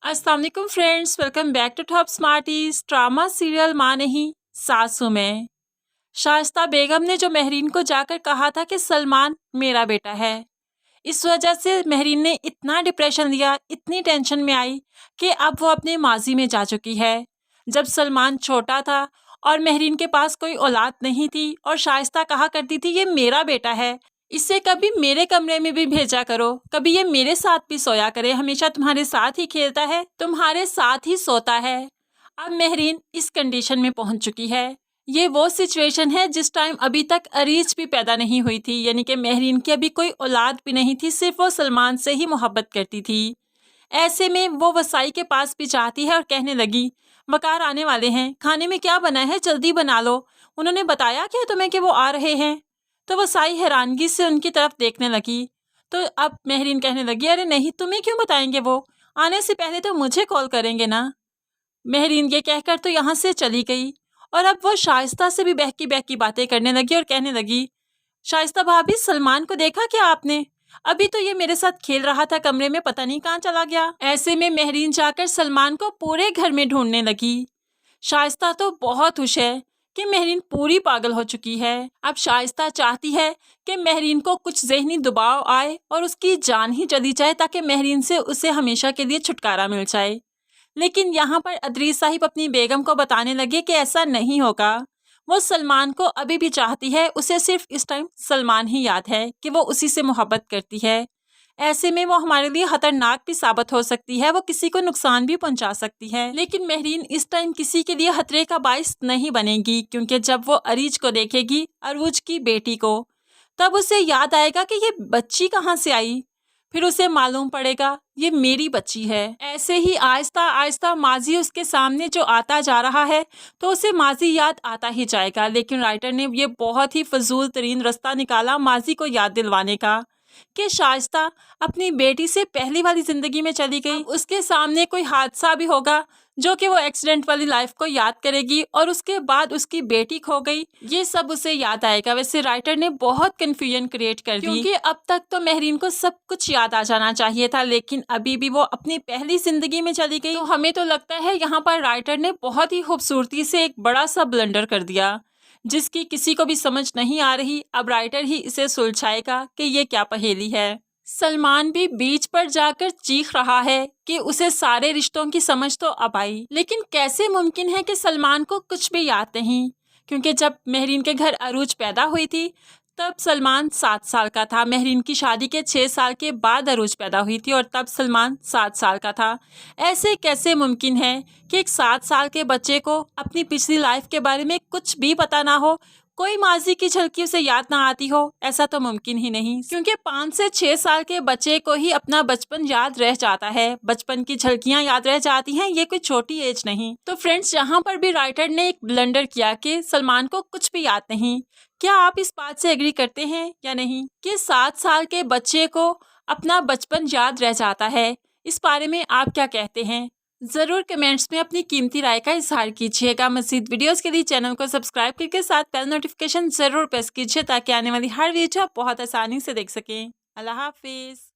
अस्सलाम वालेकुम friends, welcome back to top smarties. Drama serial माँ नहीं सासू में शाइस्ता बेगम ने जो महरीन को जाकर कहा था कि सलमान मेरा बेटा है, इस वजह से महरीन ने इतना डिप्रेशन लिया, इतनी टेंशन में आई कि अब वो अपने माजी में जा चुकी है। जब सलमान छोटा था और महरीन के पास कोई औलाद नहीं थी और शाइस्ता कहा करती थी ये मेरा बेटा है, इसे कभी मेरे कमरे में भी भेजा करो, कभी ये मेरे साथ भी सोया करे, हमेशा तुम्हारे साथ ही खेलता है, तुम्हारे साथ ही सोता है। अब महरीन इस कंडीशन में पहुंच चुकी है। ये वो सिचुएशन है जिस टाइम अभी तक अरीज भी पैदा नहीं हुई थी, यानी कि महरीन की अभी कोई औलाद भी नहीं थी, सिर्फ वो सलमान से ही मोहब्बत करती थी। ऐसे में वो वसाई के पास भी जाती है और कहने लगी वकार आने वाले हैं, खाने में क्या बना है, जल्दी बना लो। उन्होंने बताया क्या तुम्हें कि वो आ रहे हैं? तो वसाई हैरानगी से उनकी तरफ देखने लगी। तो अब महरीन कहने लगी अरे नहीं, तुम्हें क्यों बताएंगे, वो आने से पहले तो मुझे कॉल करेंगे ना। महरीन ये कहकर तो यहाँ से चली गई और अब वो शाइस्ता से भी बहकी बहकी बातें करने लगी और कहने लगी शाइस्ता भाभी, सलमान को देखा क्या आपने? अभी तो ये मेरे साथ खेल रहा था कमरे में, पता नहीं कहाँ चला गया। ऐसे में महरीन जाकर सलमान को पूरे घर में ढूंढने लगी। शाइस्ता तो बहुत खुश है कि महरीन पूरी पागल हो चुकी है। अब शाइस्ता चाहती है कि महरीन को कुछ ज़हनी दबाव आए और उसकी जान ही चली जाए ताकि महरीन से उसे हमेशा के लिए छुटकारा मिल जाए। लेकिन यहाँ पर अदरीस साहिब अपनी बेगम को बताने लगे कि ऐसा नहीं होगा। वो सलमान को अभी भी चाहती है, उसे सिर्फ इस टाइम सलमान ही याद है कि वो उसी से मोहब्बत करती है। ऐसे में वो हमारे लिए खतरनाक भी साबित हो सकती है, वो किसी को नुकसान भी पहुंचा सकती है। लेकिन महरीन इस टाइम किसी के लिए खतरे का बाइस नहीं बनेगी, क्योंकि जब वो अरीज को देखेगी, अरूज की बेटी को, तब उसे याद आएगा कि ये बच्ची कहाँ से आई। फिर उसे मालूम पड़ेगा ये मेरी बच्ची है। ऐसे ही आहिस्ता आहिस्ता माजी उसके सामने जो आता जा रहा है तो उसे माजी याद आता ही जाएगा। लेकिन राइटर ने ये बहुत ही फजूल तरीन रास्ता निकाला माजी को याद दिलवाने का कि शाइस्ता अपनी बेटी से पहली वाली जिंदगी में चली गई, उसके सामने कोई हादसा भी होगा जो कि वो एक्सीडेंट वाली लाइफ को याद करेगी और उसके बाद उसकी बेटी खो गई, ये सब उसे याद आएगा। वैसे राइटर ने बहुत कंफ्यूजन क्रिएट कर दी, क्योंकि अब तक तो महरीन को सब कुछ याद आ जाना चाहिए था, लेकिन अभी भी वो अपनी पहली जिंदगी में चली गई। तो हमें तो लगता है यहाँ पर राइटर ने बहुत ही खूबसूरती से एक बड़ा सा ब्लंडर कर दिया जिसकी किसी को भी समझ नहीं आ रही। अब राइटर ही इसे सुलझाएगा कि ये क्या पहेली है। सलमान भी बीच पर जाकर चीख रहा है कि उसे सारे रिश्तों की समझ तो अब आई, लेकिन कैसे मुमकिन है कि सलमान को कुछ भी याद नहीं, क्योंकि जब महरीन के घर अरूज पैदा हुई थी तब सलमान 7 साल का था। महरीन की शादी के 6 साल के बाद अरूज पैदा हुई थी और तब सलमान 7 साल का था। ऐसे कैसे मुमकिन है कि एक 7 साल के बच्चे को अपनी पिछली लाइफ के बारे में कुछ भी पता ना हो, कोई माजी की झलकी उसे याद ना आती हो? ऐसा तो मुमकिन ही नहीं, क्योंकि 5 से 6 साल के बच्चे को ही अपना बचपन याद रह जाता है, बचपन की झलकियां याद रह जाती हैं, ये कोई छोटी एज नहीं। तो फ्रेंड्स, यहाँ पर भी राइटर ने एक ब्लंडर किया कि सलमान को कुछ भी याद नहीं। क्या आप इस बात से एग्री करते हैं या नहीं कि 7 साल के बच्चे को अपना बचपन याद रह जाता है? इस बारे में आप क्या कहते हैं? ज़रूर कमेंट्स में अपनी कीमती राय का इजहार कीजिएगा। मज़ीद वीडियोस के लिए चैनल को सब्सक्राइब करके साथ बेल नोटिफिकेशन ज़रूर प्रेस कीजिए ताकि आने वाली हर वीडियो आप बहुत आसानी से देख सकें। अल्लाह हाफिज़।